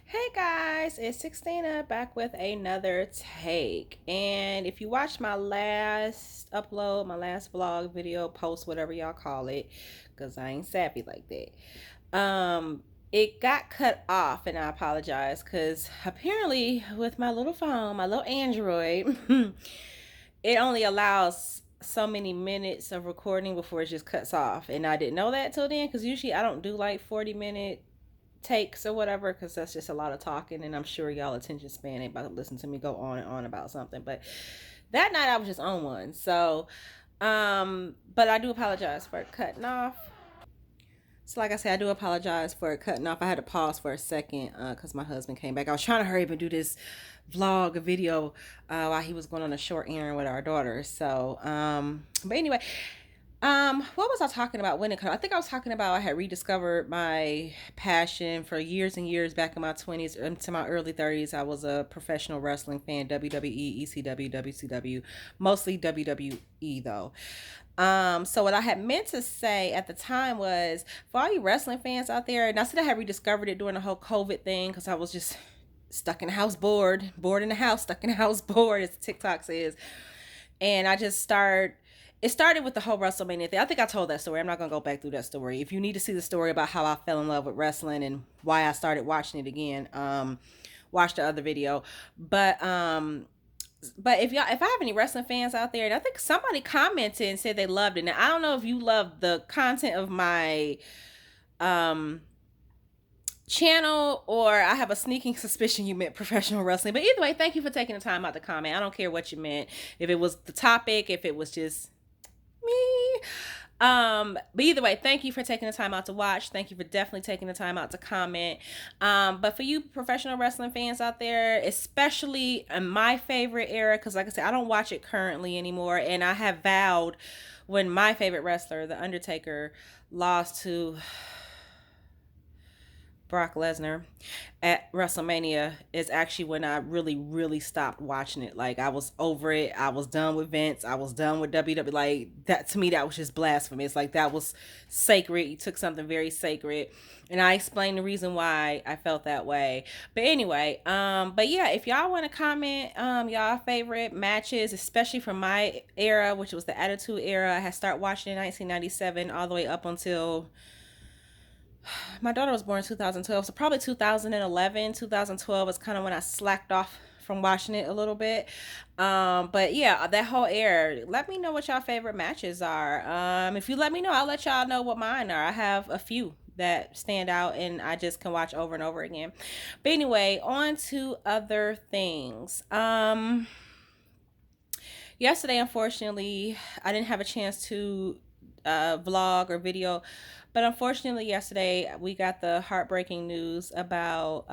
Hey guys, it's Sixtina back with another take. And if you watched my last upload, my last vlog, video, post, whatever y'all call it, because I ain't sappy like that. It got cut off, and I apologize because apparently with my little phone, my little Android, it only allows so many minutes of recording before it just cuts off. And I didn't know that till then because usually I don't do like 40-minute takes or whatever because that's just a lot of talking, and I'm sure y'all attention span ain't about to listen to me go on and on about something. But that night I was just on one. So but I do apologize for cutting off. So like I said, I do apologize for cutting off. I had to pause for a second because my husband came back. I was trying to hurry up and do this vlog, a video, while he was going on a short errand with our daughter. So but anyway, what was I talking about when it comes? I think I was talking about I had rediscovered my passion for years and years back in my 20s into my early 30s. I was a professional wrestling fan, WWE, ECW, WCW, mostly WWE though. So what I had meant to say at the time was for all you wrestling fans out there, and I said I had rediscovered it during the whole COVID thing because I was just stuck in the house, bored in the house, stuck in the house, bored, as TikTok says. And I just started it started with the whole WrestleMania thing. I think I told that story. I'm not gonna go back through that story. If you need to see the story about how I fell in love with wrestling and why I started watching it again, watch the other video. But if I have any wrestling fans out there, and I think somebody commented and said they loved it. Now I don't know if you love the content of my um channel, or I have a sneaking suspicion you meant professional wrestling. But either way, thank you for taking the time out to comment. I don't care what you meant. If it was the topic, if it was just me. But either way, thank you for taking the time out to watch. Thank you for definitely taking the time out to comment. But for you professional wrestling fans out there, especially in my favorite era, because like I said, I don't watch it currently anymore, and I have vowed when my favorite wrestler, The Undertaker, lost to Brock Lesnar at WrestleMania is actually when I really, really stopped watching it. Like I was over it. I was done with Vince. I was done with WWE. Like that to me, that was just blasphemy. It's like that was sacred. You took something very sacred, and I explained the reason why I felt that way. But anyway, but yeah, if y'all want to comment, y'all favorite matches, especially from my era, which was the Attitude Era. I had started watching in 1997 all the way up until my daughter was born in 2012, so probably 2011, 2012 is kind of when I slacked off from watching it a little bit. But yeah, that whole era. Let me know what y'all favorite matches are. If you let me know, I'll let y'all know what mine are. I have a few that stand out and I just can watch over and over again. But anyway, on to other things. Yesterday, unfortunately, I didn't have a chance to vlog or video, but unfortunately, yesterday we got the heartbreaking news about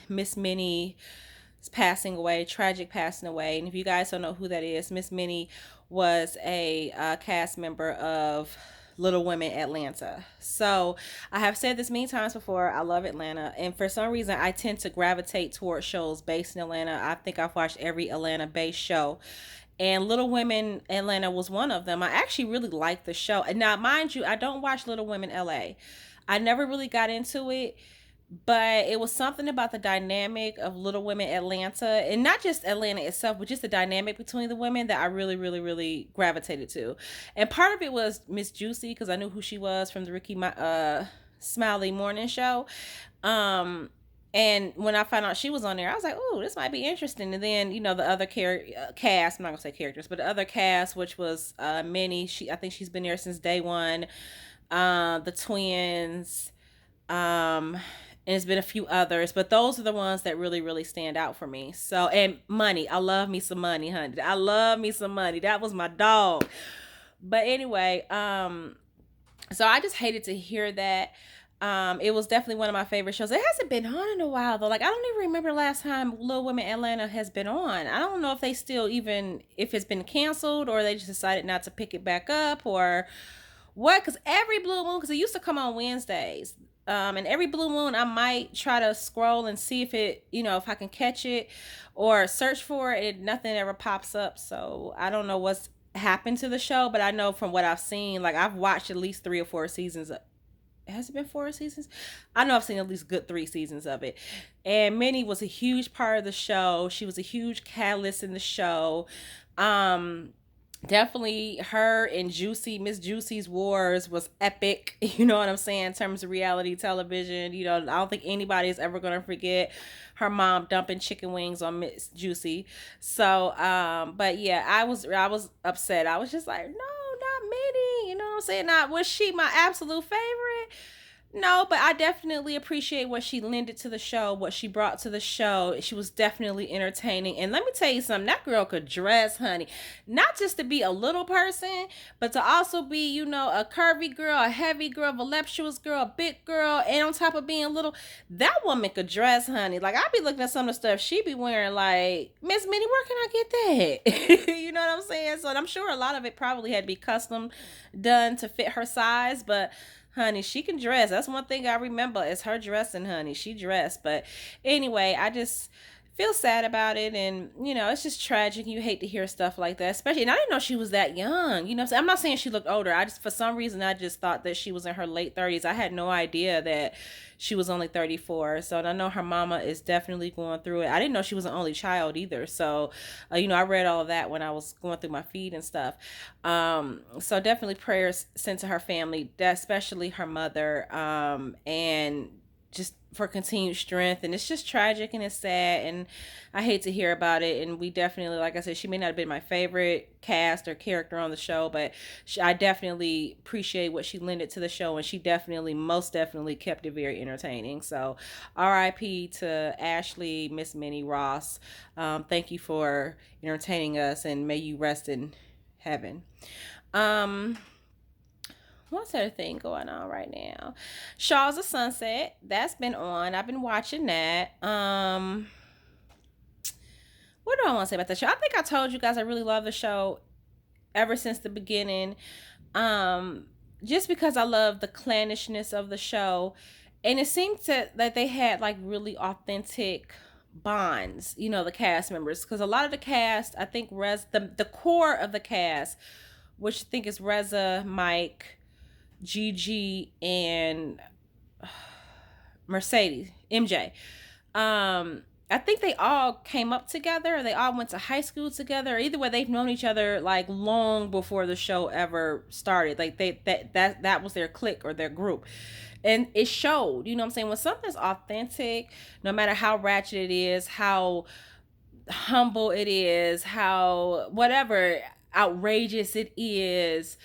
Miss Minnie passing away, tragic passing away. And if you guys don't know who that is, Miss Minnie was a cast member of Little Women Atlanta. So I have said this many times before. I love Atlanta, and for some reason, I tend to gravitate towards shows based in Atlanta. I think I've watched every Atlanta-based show, and Little Women Atlanta was one of them. I actually really liked the show. And now, mind you, I don't watch Little Women LA. I never really got into it, but it was something about the dynamic of Little Women Atlanta, and not just Atlanta itself, but just the dynamic between the women that I really, really, really gravitated to. And part of it was Miss Juicy because I knew who she was from the Ricky Smiley morning show. And when I found out she was on there, I was like, "Oh, this might be interesting." And then, the other cast, I'm not gonna say characters, but the other cast, which was Minnie. I think she's been there since day one. The twins, and it's been a few others, but those are the ones that really, really stand out for me. So, and Money, I love me some Money, honey. I love me some Money. That was my dog. But anyway, so I just hated to hear that. It was definitely one of my favorite shows. It hasn't been on in a while though. Like I don't even remember the last time Little Women Atlanta has been on. I don't know if they still even if it's been canceled or they just decided not to pick it back up or what. Because every blue moon, because it used to come on Wednesdays. And every blue moon, I might try to scroll and see if if I can catch it or search for it. Nothing ever pops up. So I don't know what's happened to the show, but I know from what I've seen, like I've watched at least 3 or 4 seasons has it been 4 seasons? I know I've seen at least good 3 seasons of it. And Minnie was a huge part of the show. She was a huge catalyst in the show. Um, Definitely her and Miss Juicy's wars was epic. You know what I'm saying? In terms of reality television, I don't think anybody is ever gonna forget her mom dumping chicken wings on Miss Juicy. So, but yeah, I was upset. I was just like, no, not Minnie. You know what I'm saying? Not was she my absolute favorite? No, but I definitely appreciate what she lended to the show, what she brought to the show. She was definitely entertaining. And let me tell you something, that girl could dress, honey. Not just to be a little person, but to also be, a curvy girl, a heavy girl, voluptuous girl, a big girl, and on top of being little, that woman could dress, honey. Like, I be looking at some of the stuff she be wearing, like, Miss Minnie, where can I get that? You know what I'm saying? So I'm sure a lot of it probably had to be custom done to fit her size, but honey, she can dress. That's one thing I remember is her dressing, honey. She dressed. But anyway, I just feel sad about it. And, it's just tragic. You hate to hear stuff like that. Especially, and I didn't know she was that young. I'm not saying she looked older. For some reason, I just thought that she was in her late 30s. I had no idea that she was only 34. So, and I know her mama is definitely going through it. I didn't know she was an only child either. So, I read all of that when I was going through my feed and stuff. So definitely prayers sent to her family, especially her mother, and just for continued strength. And it's just tragic and it's sad, and I hate to hear about it. And we definitely, like I said, she may not have been my favorite cast or character on the show, but I definitely appreciate what she lended to the show, and she definitely, most definitely kept it very entertaining. So RIP to Ashley, Miss Minnie Ross. Thank you for entertaining us, and may you rest in heaven. Um, what's the other thing going on right now? Shahs of Sunset. That's been on. I've been watching that. What do I want to say about the show? I think I told you guys I really love the show ever since the beginning. Um, just because I love the clannishness of the show. And it seemed that they had like really authentic bonds, the cast members. Because a lot of the cast, I think the core of the cast, which I think is Reza, Mike, Gigi, and Mercedes, MJ. I think they all came up together. They all went to high school together. Either way, they've known each other like long before the show ever started. Like that was their clique or their group. And it showed, you know what I'm saying? When something's authentic, no matter how ratchet it is, how humble it is, how whatever outrageous it is,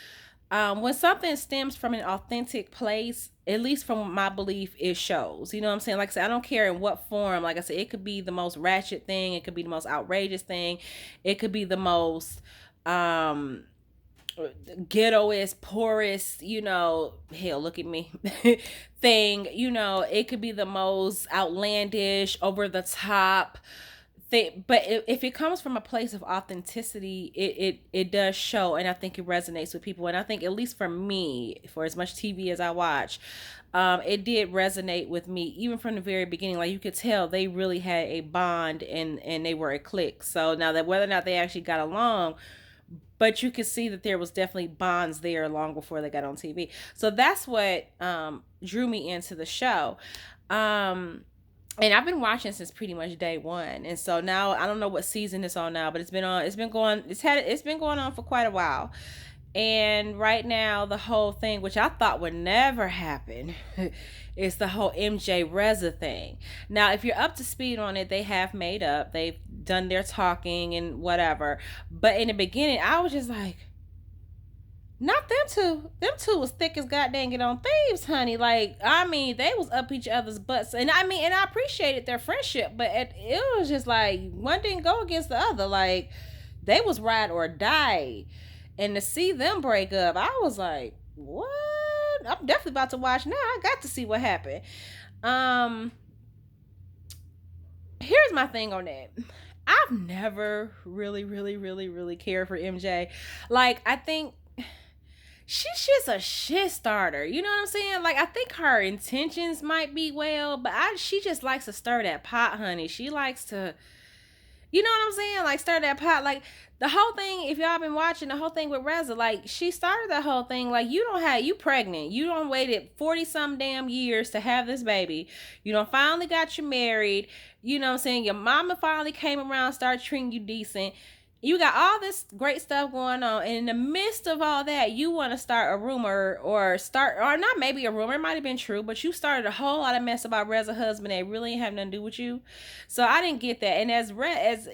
when something stems from an authentic place, at least from my belief, it shows. You know what I'm saying? Like I said, I don't care in what form. Like I said, it could be the most ratchet thing, it could be the most outrageous thing, it could be the most ghettoest, poorest, hell, look at me thing. It could be the most outlandish, over the top thing, but if it comes from a place of authenticity, it does show, and I think it resonates with people. And I think, at least for me, for as much TV as I watch, it did resonate with me even from the very beginning. Like, you could tell they really had a bond, and they were a clique. So now, that whether or not they actually got along, but you could see that there was definitely bonds there long before they got on TV. So that's what drew me into the show. And I've been watching since pretty much day one. And so now, I don't know what season it's on now, but it's been going on for quite a while. And right now, the whole thing, which I thought would never happen, is the whole MJ Reza thing. Now, if you're up to speed on it, they have made up. They've done their talking and whatever. But in the beginning, I was just like, not them two. Them two was thick as goddamn get on thieves, honey. Like, I mean, they was up each other's butts. And I appreciated their friendship, but it was just like, one didn't go against the other. Like, they was ride or die. And to see them break up, I was like, what? I'm definitely about to watch now. I got to see what happened. Here's my thing on that. I've never really, really, really, really cared for MJ. Like, I think she's just a shit starter. You know what I'm saying? Like, I think her intentions might be well, but she just likes to stir that pot, honey. She likes to, You know what I'm saying? Like start that pot. Like the whole thing, if y'all been watching the whole thing with Reza, like she started the whole thing. Like you pregnant. You don't waited 40 some damn years to have this baby. You don't finally got you married. You know what I'm saying? Your mama finally came around, started treating you decent. You got all this great stuff going on, and in the midst of all that, you want to start a rumor or not maybe a rumor, it might have been true, but you started a whole lot of mess about Reza's husband that really ain't have nothing to do with you. So I didn't get that. And as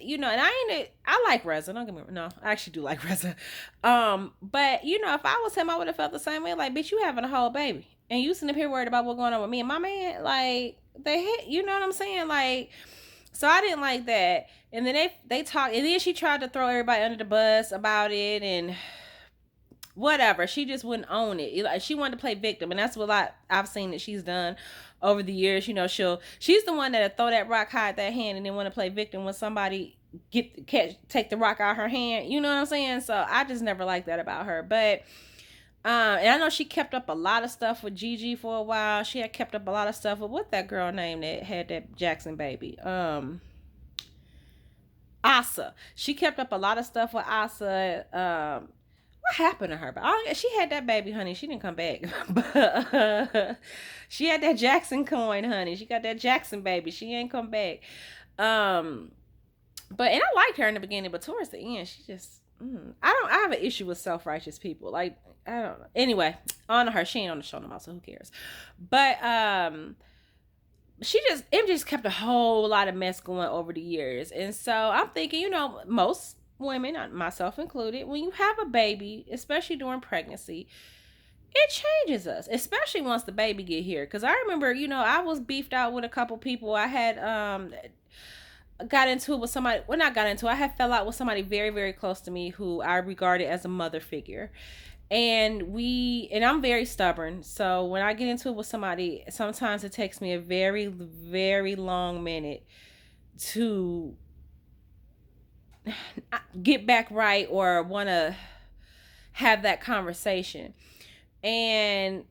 you know, and I like Reza. Don't get me wrong. No, I actually do like Reza. But you know, if I was him, I would have felt the same way. Like, bitch, you having a whole baby, and you sitting up here worried about what's going on with me and my man. Like they hit. You know what I'm saying? Like. So I didn't like that. And then they talked, and then she tried to throw everybody under the bus about it and whatever. She just wouldn't own it. Like she wanted to play victim, and that's what I've seen that she's done over the years. You know, she's the one that throw that rock, hide that hand, and then want to play victim when somebody take the rock out of her hand. You know what I'm saying? So I just never liked that about her. But and I know she kept up a lot of stuff with Gigi for a while. She had kept up a lot of stuff with what that girl name that had that Jackson baby. Asa. She kept up a lot of stuff with Asa. What happened to her? But she had that baby, honey. She didn't come back. But she had that Jackson coin, honey. She got that Jackson baby. She ain't come back. But and I liked her in the beginning, but towards the end, she just I have an issue with self-righteous people. Like, I don't know. Anyway, on to her. She ain't on the show no more, so who cares? But it just kept a whole lot of mess going over the years. And so I'm thinking, you know, most women, myself included, when you have a baby, especially during pregnancy, it changes us, especially once the baby get here. Because I remember, you know, I was beefed out with a couple people. I had got into it with somebody. Well, not got into it. I had fell out with somebody very, very close to me who I regarded as a mother figure. And I'm very stubborn. So when I get into it with somebody, sometimes it takes me a very, very long minute to get back right or want to have that conversation. And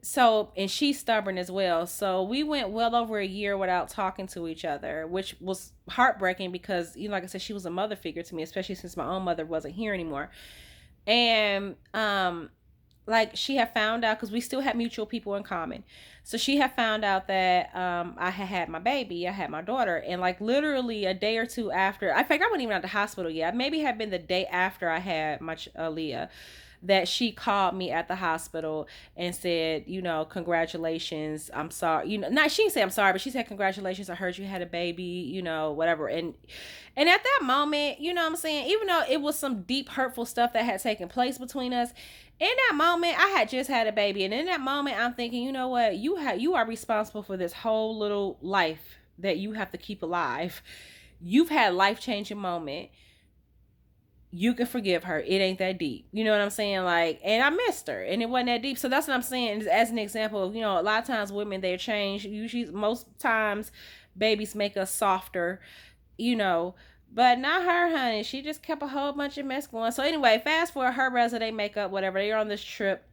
she's stubborn as well. So we went well over a year without talking to each other, which was heartbreaking because, you know, like I said, she was a mother figure to me, especially since my own mother wasn't here anymore. And, like she had found out, because we still had mutual people in common. So she had found out that I had my baby, I had my daughter, and like literally a day or two after, in fact, I wasn't even at the hospital yet. Maybe had been the day after I had my Leah, that she called me at the hospital and said, you know, congratulations, I'm sorry, you know, not, she didn't say I'm sorry, but she said congratulations, I heard you had a baby, you know, whatever. And at that moment, you know what I'm saying, even though it was some deep hurtful stuff that had taken place between us, in that moment I had just had a baby, and in that moment I'm thinking, you know what, you are responsible for this whole little life that you have to keep alive. You've had a life-changing moment. You can forgive her. It ain't that deep. You know what I'm saying? Like, and I missed her, and it wasn't that deep. So that's what I'm saying as an example of, you know, a lot of times women, they're changed. Usually, most times, babies make us softer, you know, but not her, honey. She just kept a whole bunch of mess going. So anyway, fast forward, her resident makeup, whatever. They're on this trip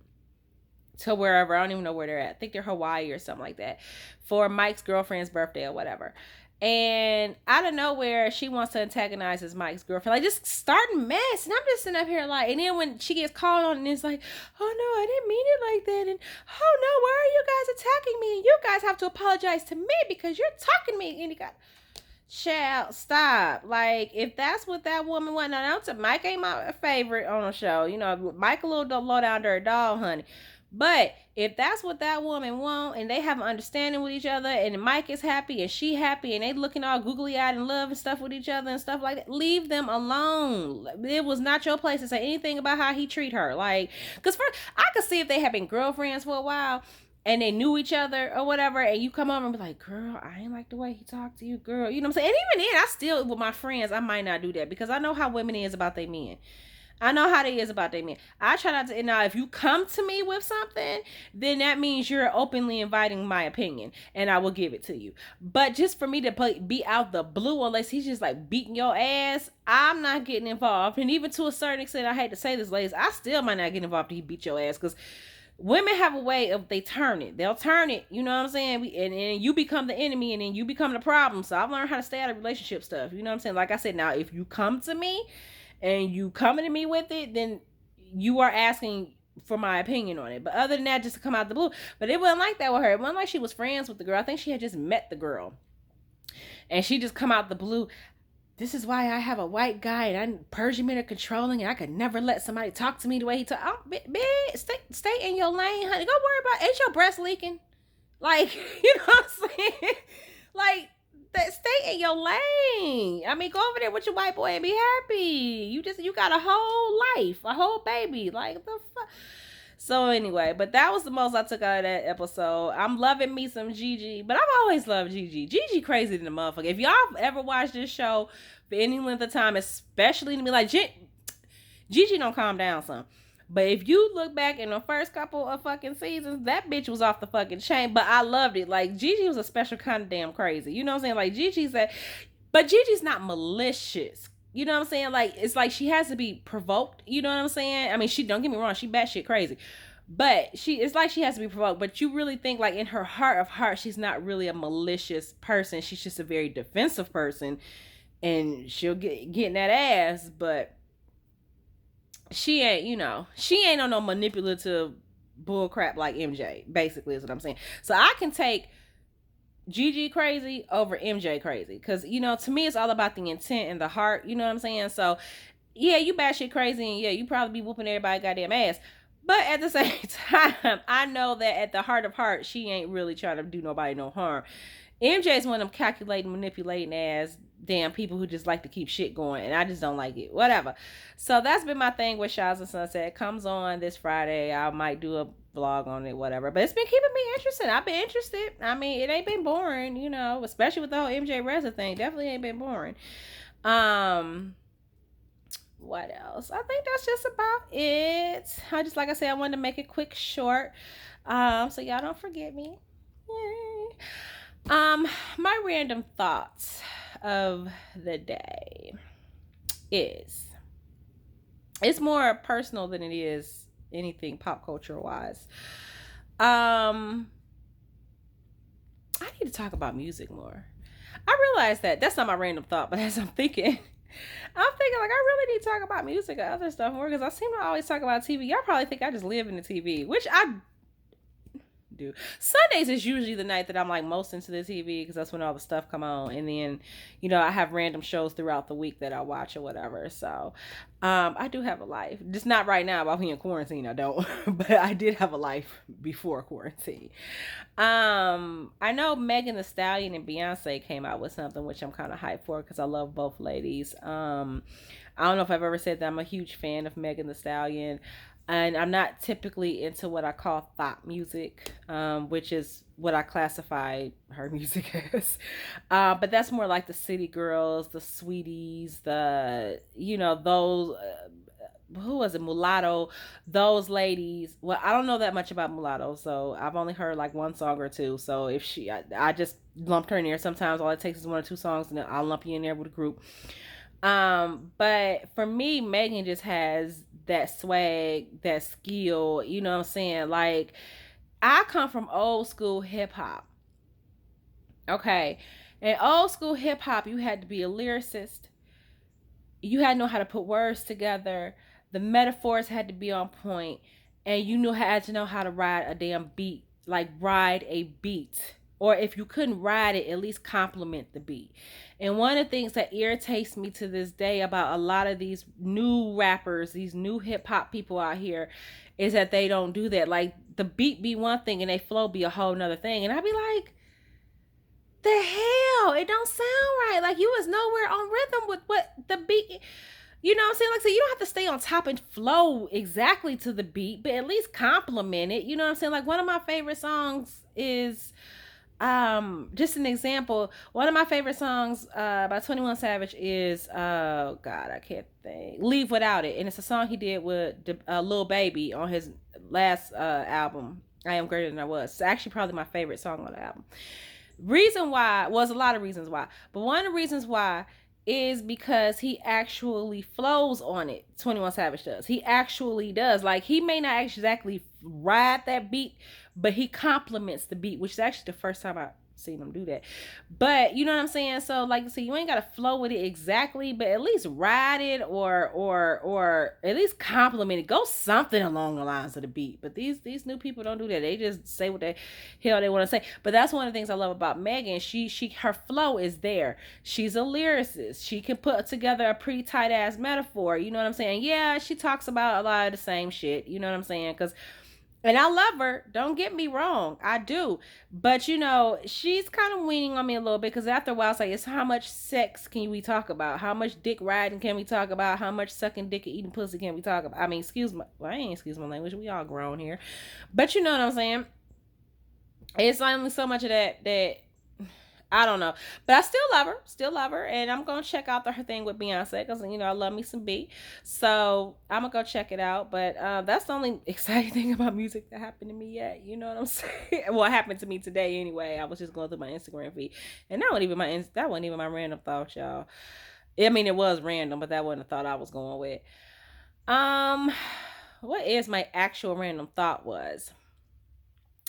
to wherever. I don't even know where they're at. I think they're Hawaii or something like that for Mike's girlfriend's birthday or whatever. And out of nowhere, she wants to antagonize his Mike's girlfriend, like just starting mess. And I'm just sitting up here like, and then when she gets called on, and it's like, oh no, I didn't mean it like that. And oh no, why are you guys attacking me? And you guys have to apologize to me because you're talking to me. And you got, child, stop. Like, if that's what that woman wanted, now Mike ain't my favorite on the show. You know, Mike a little low down dirty dog, honey. But if that's what that woman want, and they have an understanding with each other, and Mike is happy and she happy, and they looking all googly eyed in love and stuff with each other and stuff like that, leave them alone. It was not your place to say anything about how he treat her. Like, because first I could see if they had been girlfriends for a while and they knew each other or whatever, and you come over and be like, girl, I ain't like the way he talked to you, girl. You know what I'm saying? And even then, I still, with my friends, I might not do that because I know how women is about their men. I know how they is about their men. I try not to. Now, if you come to me with something, then that means you're openly inviting my opinion, and I will give it to you. But just for me to be out the blue, unless he's just like beating your ass, I'm not getting involved. And even to a certain extent, I hate to say this, ladies, I still might not get involved if he beat your ass, because women have a way of they turn it. They'll turn it. You know what I'm saying? And you become the enemy, and then you become the problem. So I've learned how to stay out of relationship stuff. You know what I'm saying? Like I said, now if you come to me and you coming to me with it, then you are asking for my opinion on it. But other than that, just to come out the blue. But it wasn't like that with her. It wasn't like she was friends with the girl. I think she had just met the girl, and she just come out the blue. This is why I have a white guy and I'm Persian men are controlling and I could never let somebody talk to me the way he talk. Oh, bitch, stay in your lane, honey. Go worry about, ain't your breast leaking? Like, you know what I'm saying? Like, stay in your lane. I mean, go over there with your white boy and be happy. You got a whole life, a whole baby. Like, the fuck? So anyway, but that was the most I took out of that episode. I'm loving me some Gigi, but I've always loved Gigi. Gigi crazy than a motherfucker. If y'all ever watched this show for any length of time, especially to be like, Gigi don't calm down some. But if you look back in the first couple of fucking seasons, that bitch was off the fucking chain. But I loved it. Like, Gigi was a special kind of damn crazy. You know what I'm saying? Like, but Gigi's not malicious. You know what I'm saying? Like, it's like she has to be provoked. You know what I'm saying? I mean, don't get me wrong, she batshit crazy. But it's like she has to be provoked. But you really think, like, in her heart of hearts, she's not really a malicious person. She's just a very defensive person. And she'll get in that ass. But she ain't on no manipulative bullcrap like MJ, basically, is what I'm saying. So I can take Gigi crazy over MJ crazy, because to me it's all about the intent and the heart. You know what I'm saying? So yeah, you batshit crazy, and yeah, you probably be whooping everybody goddamn ass, but at the same time, I know that at the heart of heart, she ain't really trying to do nobody no harm. MJ's one of them calculating, manipulating ass damn people who just like to keep shit going, and I just don't like it. Whatever. So that's been my thing with Shahs of Sunset. It comes on this Friday. I might do a vlog on it, whatever. But it's been keeping me interested. I've been interested. I mean, it ain't been boring, especially with the whole MJ Reza thing. Definitely ain't been boring. What else? I think that's just about it. Like I said, I wanted to make it quick, short. So y'all don't forget me. Yay. My random thoughts of the day is, it's more personal than it is anything pop culture wise. I need to talk about music more. I realize that's not my random thought, but as I'm thinking like, I really need to talk about music and other stuff more, because I seem to always talk about TV. Y'all probably think I just live in the TV, which I do. Sundays is usually the night that I'm like most into the TV, because that's when all the stuff come on, and then I have random shows throughout the week that I watch or whatever. So I do have a life, just not right now while we in quarantine. I don't but I did have a life before quarantine. I know Megan Thee Stallion and Beyonce came out with something, which I'm kind of hyped for, because I love both ladies. I don't know if I've ever said that I'm a huge fan of Megan Thee Stallion. And I'm not typically into what I call thought music, which is what I classify her music as. But that's more like the City Girls, the Sweeties, those, who was it, Mulatto, those ladies. Well, I don't know that much about Mulatto, so I've only heard like one song or two. So if I just lumped her in there. Sometimes all it takes is one or two songs, and then I'll lump you in there with a group. But for me, Megan just has that swag, that skill, you know what I'm saying? Like, I come from old school hip hop. Okay. In old school hip hop, you had to be a lyricist. You had to know how to put words together. The metaphors had to be on point, and had to know how to ride a damn beat, like ride a beat. Or if you couldn't ride it, at least compliment the beat. And one of the things that irritates me to this day about a lot of these new rappers, these new hip hop people out here, is that they don't do that. Like, the beat be one thing and they flow be a whole nother thing. And I be like, the hell? It don't sound right. Like, you was nowhere on rhythm with what the beat. You know what I'm saying? Like, so you don't have to stay on top and flow exactly to the beat, but at least compliment it. You know what I'm saying? Like, one of my favorite songs is... just an example, one of my favorite songs by 21 Savage is God, I can't think, Leave Without It, and it's a song he did with Lil Baby on his last album, I Am Greater Than I Was. It's actually probably my favorite song on the album. Reason why was a lot of reasons why, but one of the reasons why is because he actually flows on it. 21 Savage does. He actually does. Like, he may not exactly ride that beat, but he complements the beat, which is actually the first time I seen him do that. But you know what I'm saying? So like, so you ain't gotta flow with it exactly, but at least ride it, or at least compliment it. Go something along the lines of the beat. But these new people don't do that. They just say what the hell they want to say. But that's one of the things I love about Megan. She her flow is there. She's a lyricist. She can put together a pretty tight ass metaphor. You know what I'm saying? Yeah, she talks about a lot of the same shit. You know what I'm saying? Because, and I love her. Don't get me wrong. I do. But, you know, she's kind of weaning on me a little bit, because after a while, it's like, it's how much sex can we talk about? How much dick riding can we talk about? How much sucking dick and eating pussy can we talk about? I mean, I ain't excuse my language. We all grown here. But you know what I'm saying? It's only so much of that I don't know, but I still love her, and I'm gonna check out her thing with Beyonce, because you know I love me some B, so I'm gonna go check it out. But that's the only exciting thing about music that happened to me yet. You know what I'm saying? Well, it happened to me today anyway. I was just going through my Instagram feed, and that wasn't even my random thought, y'all. I mean, it was random, but that wasn't a thought I was going with. Um, what is my actual random thought was?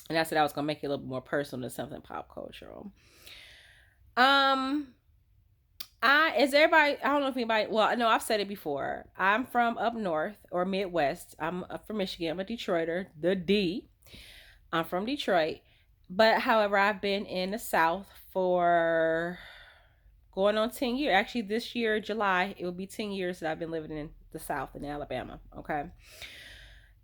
And I said I was gonna make it a little more personal than something pop cultural. Um, I is everybody. I don't know if anybody. Well, I know I've said it before. I'm from up north or Midwest. I'm from Michigan. I'm a Detroiter. The D. I'm from Detroit, but however, I've been in the South for going on 10 years. Actually, this year, July, it will be 10 years that I've been living in the South in Alabama. Okay,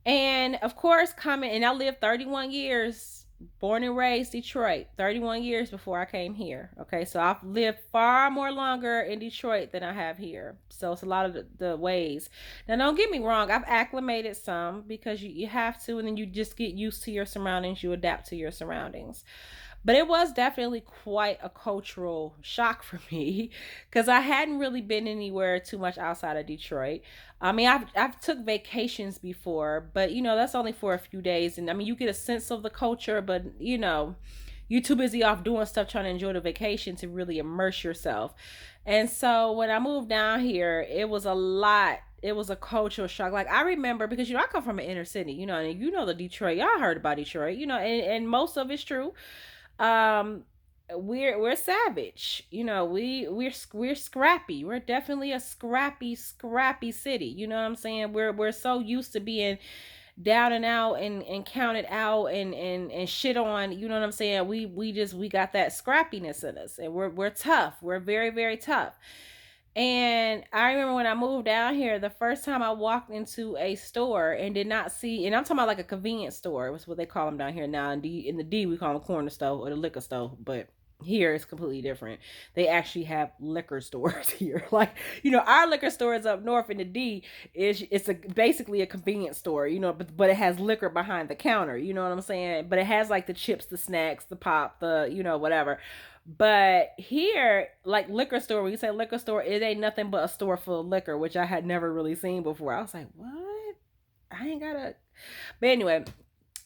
and of course, coming, and I lived 31 years, born and raised Detroit, 31 years before I came here. Okay, so I've lived far more longer in Detroit than I have here. So it's a lot of the ways. Now, don't get me wrong, I've acclimated some, because you have to, and then you just get used to your surroundings, you adapt to your surroundings. But it was definitely quite a cultural shock for me, because I hadn't really been anywhere too much outside of Detroit. I mean, I've took vacations before, but you know that's only for a few days, and I mean you get a sense of the culture, but you know you're too busy off doing stuff trying to enjoy the vacation to really immerse yourself. And so when I moved down here, it was a lot. It was a cultural shock. Like, I remember, because you know I come from an inner city, you know, and you know the Detroit. Y'all heard about Detroit, you know, and most of it's true. um we're savage, you know. We're scrappy. We're definitely a scrappy city, you know what I'm saying. We're so used to being down and out, and counted out, and shit on, you know what I'm saying. We got that scrappiness in us, and we're tough. We're very, very tough. And I remember when I moved down here, the first time I walked into a store and did not see, and I'm talking about like a convenience store. It was what they call them down here now. In the D, we call them corner store or the liquor store, but here it's completely different. They actually have liquor stores here. Like, you know, our liquor store is up north, in the D it's basically a convenience store, you know, but it has liquor behind the counter. You know what I'm saying? But it has like the chips, the snacks, the pop, the, you know, whatever. But here, like liquor store, when you say liquor store, it ain't nothing but a store full of liquor, which I had never really seen before. I was like, what? I ain't gotta. But anyway,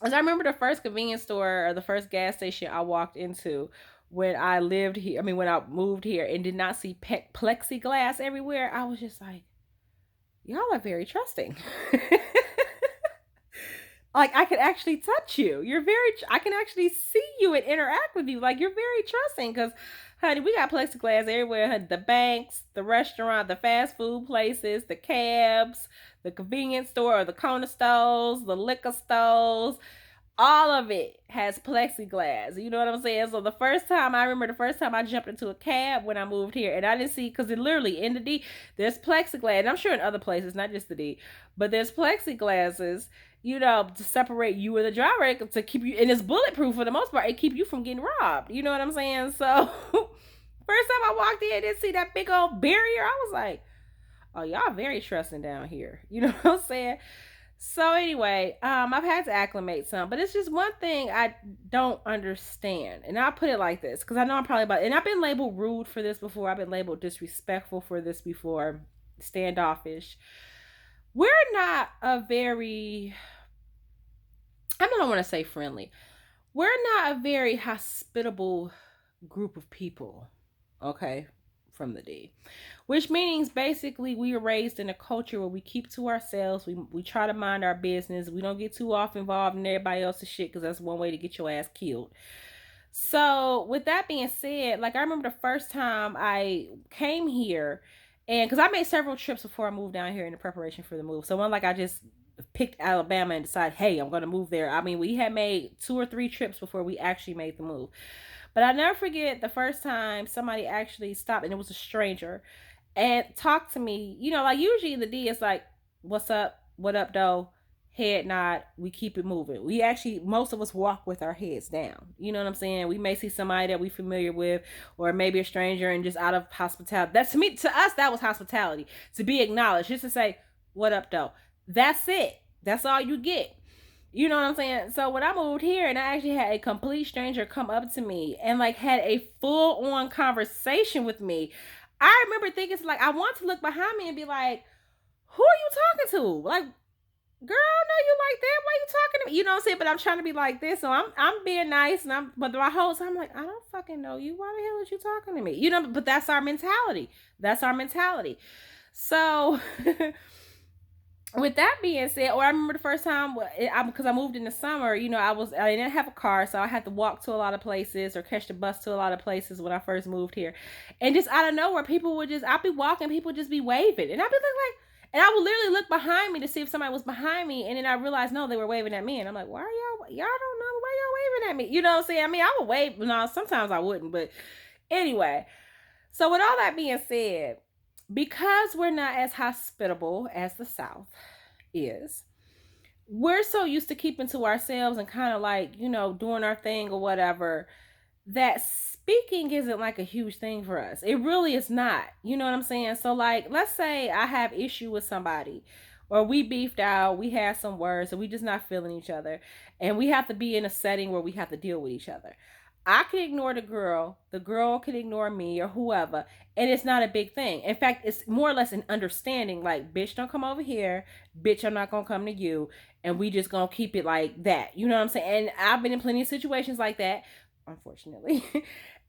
as I remember the first convenience store or the first gas station I walked into when I lived here, I mean, when I moved here and did not see plexiglass everywhere, I was just like, y'all are very trusting. Like, I can actually touch you. I can actually see you and interact with you. Like, you're very trusting, because honey, we got plexiglass everywhere. Honey. The banks, the restaurant, the fast food places, the cabs, the convenience store or the corner stores, the liquor stores, all of it has plexiglass. You know what I'm saying? So I remember the first time I jumped into a cab when I moved here, and I didn't see, because it literally in the D there's plexiglass, and I'm sure in other places, not just the D, but there's plexiglasses, you know, to separate you and the driver, to keep you, and it's bulletproof for the most part. It keep you from getting robbed. You know what I'm saying? So first time I walked in, I didn't see that big old barrier. I was like, oh, y'all very trusting down here. You know what I'm saying? So anyway, I've had to acclimate some, but it's just one thing I don't understand, and I'll put it like this, because I know I'm probably about, and I've been labeled rude for this before. I've been labeled disrespectful for this before, standoffish. We're not a very, I don't want to say friendly. We're not a very hospitable group of people. Okay, from the D. Which means basically we are raised in a culture where we keep to ourselves. We try to mind our business. We don't get too off involved in everybody else's shit because that's one way to get your ass killed. So with that being said, like I remember the first time I came here, and because I made several trips before I moved down here in the preparation for the move. So one like I just picked Alabama and decided, hey, I'm gonna move there. I mean, we had made 2 or 3 trips before we actually made the move. But I never forget the first time somebody actually stopped, and it was a stranger, and talked to me. You know, like usually the D is like, "What's up? What up, though?" Head nod. We keep it moving. We actually, most of us walk with our heads down. You know what I'm saying? We may see somebody that we familiar with, or maybe a stranger, and just out of hospitality. That's to me, to us, that was hospitality, to be acknowledged, just to say, "What up, though?" That's it. That's all you get. You know what I'm saying? So when I moved here and I actually had a complete stranger come up to me and like had a full on conversation with me, I remember thinking like I want to look behind me and be like, who are you talking to? Like, girl, no, you like that? Why you talking to me? You know what I'm saying? But I'm trying to be like this, so I'm being nice, and but my whole time I'm like, I don't fucking know you. Why the hell is you talking to me? You know, but that's our mentality. That's our mentality. So with that being said, or I remember the first time because I moved in the summer, you know, I didn't have a car, so I had to walk to a lot of places or catch the bus to a lot of places when I first moved here, and just out of nowhere, people would just I'd be walking, people would just be waving, and I'd be like, and I would literally look behind me to see if somebody was behind me, and then I realized no, they were waving at me, and I'm like, why are y'all don't know why y'all waving at me? You know what I'm saying? I mean, I would wave, no, sometimes I wouldn't, but anyway. So with all that being said, because we're not as hospitable as the South is, we're so used to keeping to ourselves and kind of like, you know, doing our thing or whatever, that speaking isn't like a huge thing for us. It really is not. You know what I'm saying? So like, let's say I have issue with somebody, or we beefed out, we had some words, and we just not feeling each other, and we have to be in a setting where we have to deal with each other. I can ignore the girl can ignore me or whoever, and it's not a big thing. In fact, it's more or less an understanding, like, bitch, don't come over here, bitch, I'm not gonna come to you, and we just gonna keep it like that. You know what I'm saying? And I've been in plenty of situations like that, unfortunately.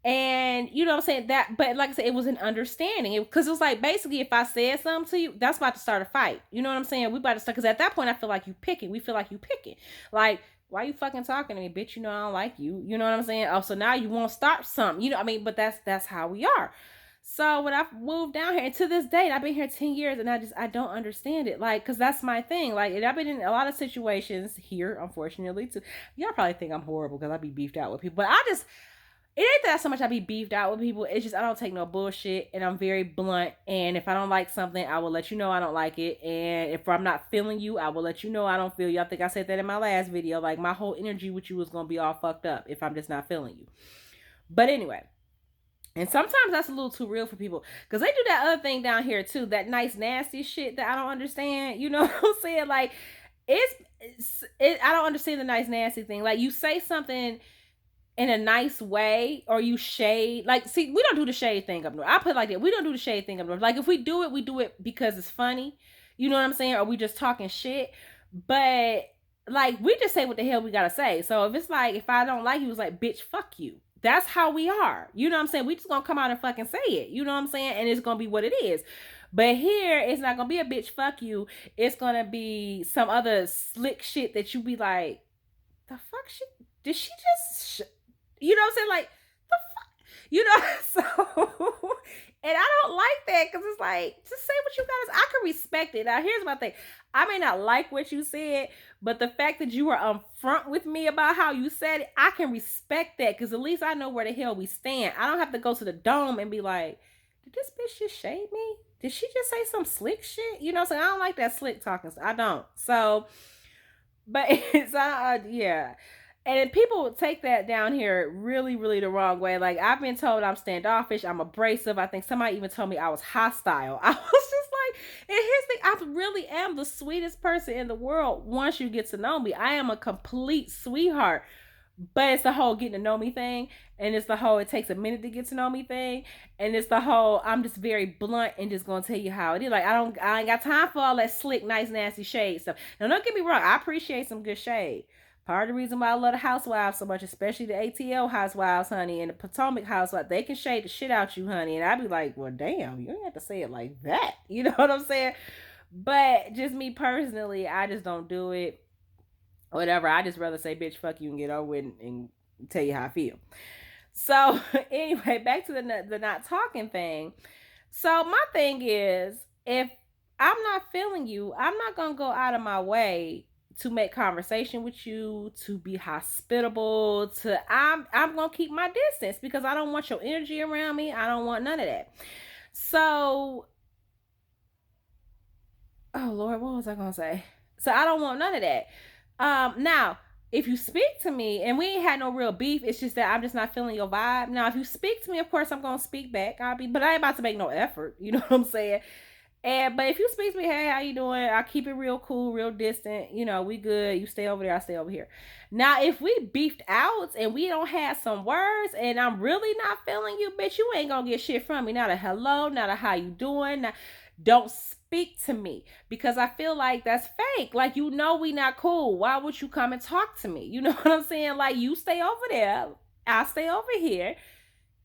And you know what I'm saying? That, but like I said, it was an understanding. Because it was like basically if I said something to you, that's about to start a fight. You know what I'm saying? We about to start, because at that point I feel like you picking. We feel like you picking. Like, why you fucking talking to me, bitch? You know I don't like you. You know what I'm saying? Oh, so now you won't start something. You know, I mean, but that's how we are. So when I moved down here, and to this date, I've been here 10 years, and I don't understand it. Like, cause that's my thing. Like, and I've been in a lot of situations here, unfortunately. Too. Y'all probably think I'm horrible because I be beefed out with people, but it ain't that so much I be beefed out with people. It's just I don't take no bullshit, and I'm very blunt. And if I don't like something, I will let you know I don't like it. And if I'm not feeling you, I will let you know I don't feel you. I think I said that in my last video. Like, my whole energy with you is gonna be all fucked up if I'm just not feeling you. But anyway, and sometimes that's a little too real for people, because they do that other thing down here too, that nice nasty shit that I don't understand. You know what I'm saying? Like, I don't understand the nice nasty thing. Like, you say something in a nice way, or you shade. Like, see, we don't do the shade thing up north. I put it like that. We don't do the shade thing up north. Like, if we do it, we do it because it's funny. You know what I'm saying? Or we just talking shit. But like, we just say what the hell we gotta say. So if it's like, if I don't like you, it's like, bitch, fuck you. That's how we are. You know what I'm saying? We just gonna come out and fucking say it. You know what I'm saying? And it's gonna be what it is. But here, it's not gonna be a bitch, fuck you. It's gonna be some other slick shit that you be like, the fuck she, did she just you know what I'm saying? Like, the fuck, you know? So, and I don't like that, because it's like, just say what you gotta say. I can respect it. Now, here's my thing. I may not like what you said, but the fact that you were upfront with me about how you said it, I can respect that, because at least I know where the hell we stand. I don't have to go to the dome and be like, did this bitch just shade me? Did she just say some slick shit? You know what I'm saying? I don't like that slick talking. I don't. So, but it's, yeah. And people take that down here really, really the wrong way. Like, I've been told I'm standoffish, I'm abrasive. I think somebody even told me I was hostile. I was just like, and here's the thing, I really am the sweetest person in the world once you get to know me. I am a complete sweetheart. But it's the whole getting to know me thing, and it's the whole it takes a minute to get to know me thing, and it's the whole I'm just very blunt and just gonna tell you how it is. Like, I ain't got time for all that slick, nice, nasty shade stuff. Now, don't get me wrong, I appreciate some good shade. Part of the reason why I love the housewives so much, especially the ATL housewives, honey, and the Potomac housewives, they can shade the shit out you, honey. And I'd be like, well, damn, you ain't have to say it like that. You know what I'm saying? But just me personally, I just don't do it. Whatever. I just rather say, bitch, fuck you and get over it and tell you how I feel. So anyway, back to the not talking thing. So my thing is, if I'm not feeling you, I'm not gonna go out of my way to make conversation with you, to be hospitable, to I'm gonna keep my distance because I don't want your energy around me. I don't want none of that. So, oh Lord, what was I gonna say? So I don't want none of that. Now, if you speak to me and we ain't had no real beef, it's just that I'm just not feeling your vibe. Now, if you speak to me, of course I'm gonna speak back. But I ain't about to make no effort. You know what I'm saying? And but if you speak to me, hey, how you doing? I keep it real cool, real distant. You know, we good. You stay over there, I stay over here. Now, if we beefed out and we don't have some words, and I'm really not feeling you, bitch, you ain't gonna get shit from me. Not a hello, not a how you doing. Don't speak to me because I feel like that's fake. Like, you know, we not cool. Why would you come and talk to me? You know what I'm saying? Like, you stay over there, I'll stay over here,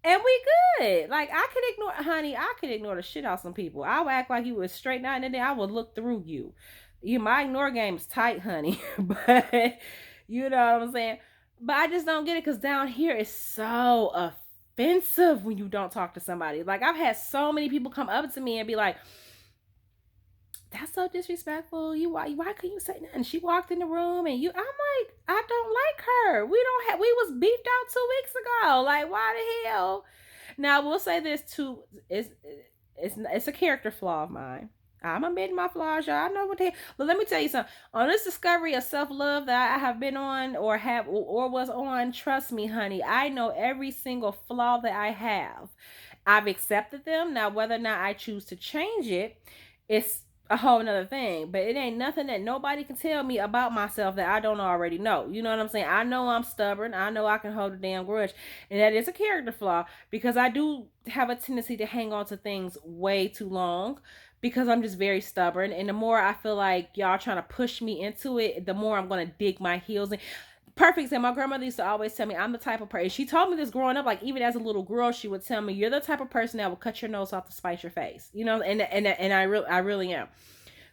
and we good. Like, I could ignore, honey, I could ignore the shit out some people. I would act like you was straight now, and then I would look through you. My ignore game is tight, honey. But you know what I'm saying? But I just don't get it because down here it's so offensive when you don't talk to somebody. Like, I've had so many people come up to me and be like, that's so disrespectful. Why couldn't you say nothing? She walked in the room and I'm like, I don't like her. We was beefed out 2 weeks ago. Like, why the hell? Now, we'll say this too. It's a character flaw of mine. I'm admitting my flaws, y'all. I know what they. But let me tell you something. On this discovery of self-love that I have been on or was on, trust me, honey, I know every single flaw that I have. I've accepted them. Now, whether or not I choose to change it, it's a whole nother thing. But it ain't nothing that nobody can tell me about myself that I don't already know. You know what I'm saying? I know I'm stubborn. I know I can hold a damn grudge. And that is a character flaw because I do have a tendency to hang on to things way too long because I'm just very stubborn. And the more I feel like y'all trying to push me into it, the more I'm going to dig my heels in. Perfect example. My grandmother used to always tell me I'm the type of person. She told me this growing up, like even as a little girl, she would tell me, "You're the type of person that will cut your nose off to spite your face." You know, and I really am.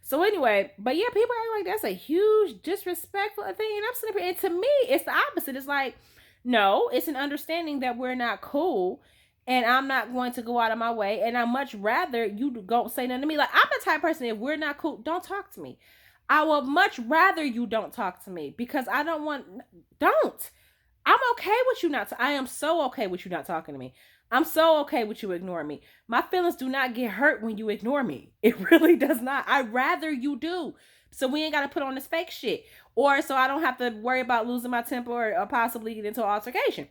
So anyway, but yeah, people act like that's a huge disrespectful thing, and I'm sitting here, and to me, it's the opposite. It's like, no, it's an understanding that we're not cool, and I'm not going to go out of my way, and I much rather you don't say nothing to me. Like, I'm the type of person, if we're not cool, don't talk to me. I will much rather you don't talk to me because I don't. I'm okay with you not. I am so okay with you not talking to me. I'm so okay with you ignoring me. My feelings do not get hurt when you ignore me. It really does not. I'd rather you do. So we ain't got to put on this fake shit. Or so I don't have to worry about losing my temper or possibly get into an altercation.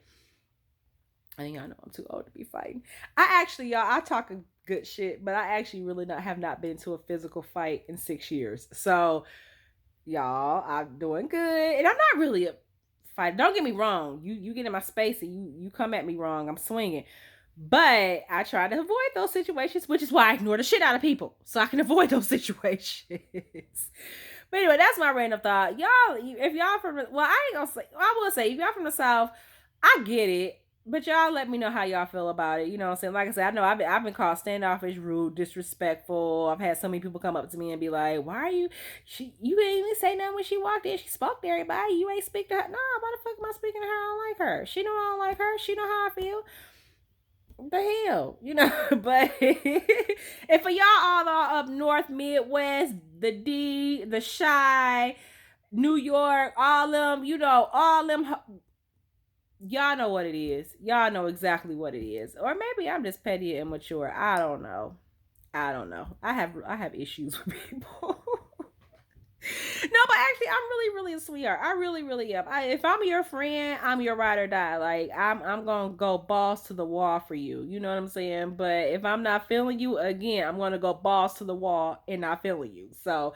I think I know I'm too old to be fighting. I talk a good shit, but I actually really have not been to a physical fight in 6 years. So, y'all, I'm doing good. And I'm not really a fighter. Don't get me wrong. You get in my space and you come at me wrong, I'm swinging. But I try to avoid those situations, which is why I ignore the shit out of people. So I can avoid those situations. But anyway, that's my random thought. Y'all, if y'all from, well, I ain't gonna say, I will say, if y'all from the South, I get it. But y'all let me know how y'all feel about it. You know what I'm saying? Like I said, I know I've been called standoffish, rude, disrespectful. I've had so many people come up to me and be like, why are you, you didn't even say nothing when she walked in. She spoke to everybody. You ain't speak to her. No, why the fuck am I speaking to her? I don't like her. She know I don't like her. She know how I feel. The hell, you know. But and for y'all all up north, Midwest, the D, the Shy, New York, all them, you know, all them, y'all know what it is. Y'all know exactly what it is. Or maybe I'm just petty and immature. I don't know. I have issues with people. No, but actually, I'm really a sweetheart. I really am. If I'm your friend, I'm your ride or die. Like, I'm gonna go balls to the wall for you. You know what I'm saying? But if I'm not feeling you, again, I'm gonna go balls to the wall and not feeling you. So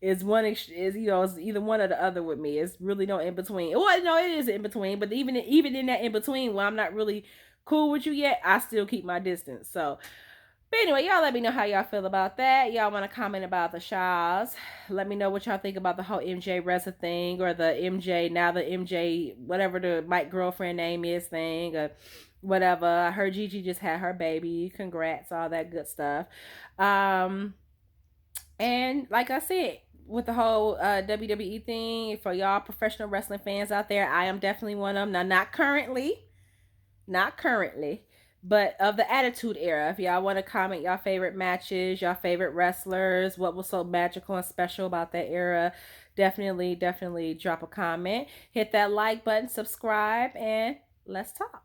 it's it's either one or the other with me. It's really no in between. Well, no, it is in between. But even in that in between, when I'm not really cool with you yet, I still keep my distance. So But anyway, y'all let me know how y'all feel about that. Y'all want to comment about the Shahs. Let me know what y'all think about the whole MJ Reza thing, or the MJ, now the MJ, whatever the Mike girlfriend name is thing, or whatever. I heard Gigi just had her baby. Congrats, all that good stuff. Um, and like I said, with the whole WWE thing, for y'all professional wrestling fans out there, I am definitely one of them. Now, not currently, but of the Attitude Era. If y'all want to comment y'all favorite matches, y'all favorite wrestlers, what was so magical and special about that era, definitely drop a comment. Hit that like button, subscribe, and let's talk.